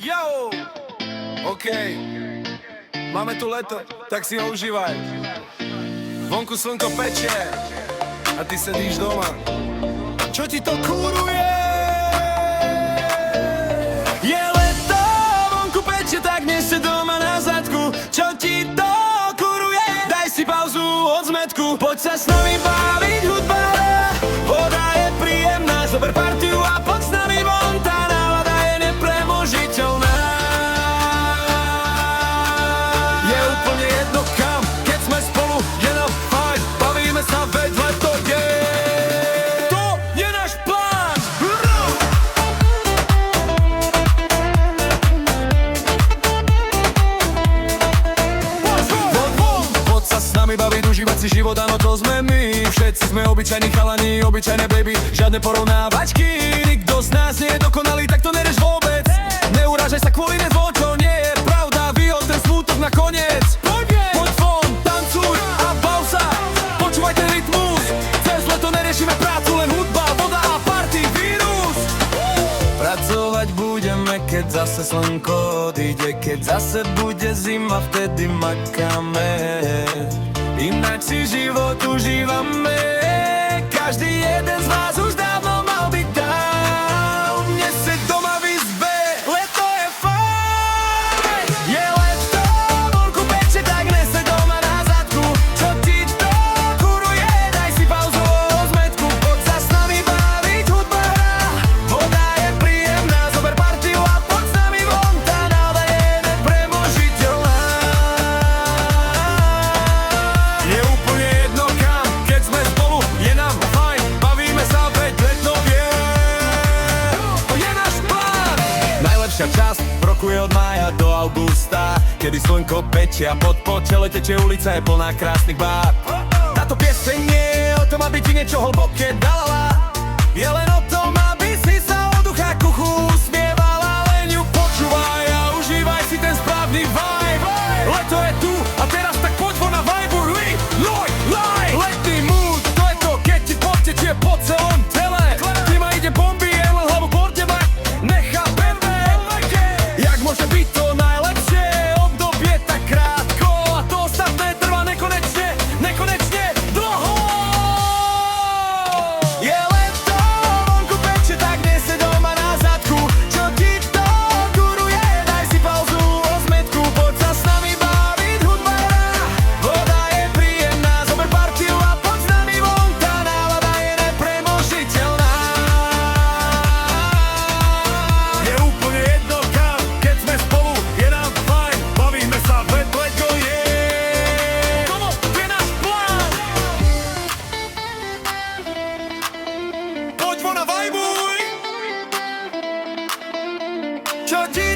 Yo! OK. Máme tu leto, tak si ho užívaj. Vonku slnko pečie a ty sedíš doma. Čo ti to kúruje? Je leto, vonku pečie, tak dnes si doma na zadku. Čo ti to kúruje? Daj si pauzu od zmetku. Poď sa s nami baviť, hudba hrá. Voda je príjemná, zober partiu a poď s nami von. Tá nálada je nepremožiteľná. Je úplne jedno kam, keď sme spolu, je nám fajn. Bavíme sa, veď leto je. To je náš plán. Poď sa s nami baviť, užívať si život, áno, to sme my. Všetci sme obyčajní chalani, obyčajné baby, žiadne porovnávačky. Nikto z nás nie je dokonalý, tak to nereš vôbec. Neurážaj sa kvôli nezvo, čo nie je pravda. Vyhod ten smútok na koniec. Poď von, tancuj a bav sa. Počúvaj ten rytmus. Cez leto neriešime prácu, len hudba, voda a party, vírus. Pracovať budeme, keď zase slnko odíde. Keď zase bude zima, vtedy makáme. Ináč si život užívame. Každý jeden z vás už dávno mal byť down. Dnes si doma vyzve, leto je fajn. Je leto, vonku peče, tak dnes si doma na zadku. Čo ti to kuruje? Daj si pauzu od zmetku. Poď sa s nami baviť, hudba hrá. Voda je príjemná, zober partiu a poď s nami von. Tá nálada je nepremožiteľná. Je úplne jedno kam, keď sme spolu, je nám fajn. Bavíme sa, veď leto je. To je náš plán. Najlepšia časť v roku je od mája do augusta, kedy slnko pečie a pod čele tečie ulica, je plná krásnych bár. Táto pieseň nie je o tom, aby ti niečo hlboké dala. Je len o tom, aby si sa od ucha k uchu usmievala. Len ju počúvaj a užívaj si ten správny vibe. Leto je tu a teraz tak poď von na vibe. Letný mood, to je to, keď ti potečie po celom tele. Klima ide bomby, je len hlavu borde mať. Nechápeme, jak môže byť to najlepšie. Obdobie tak krátko a to ostatné trvá nekonečne, nekonečne dlho. Je leto, vonku peče, tak dnes si doma na zadku. Čo ti to kuruje? Daj si pauzu od zmetku. Poď sa s nami baviť, hudba hrá. Voda je príjemná, zober partiu a poď s nami von. Tá nálada je nepremožiteľná. Je úplne jedno kam, keď sme spolu, je nám fajn. Bavíme sa, veď leto je. Komo, to je náš plán. Poď von a vajbuj. Čo ti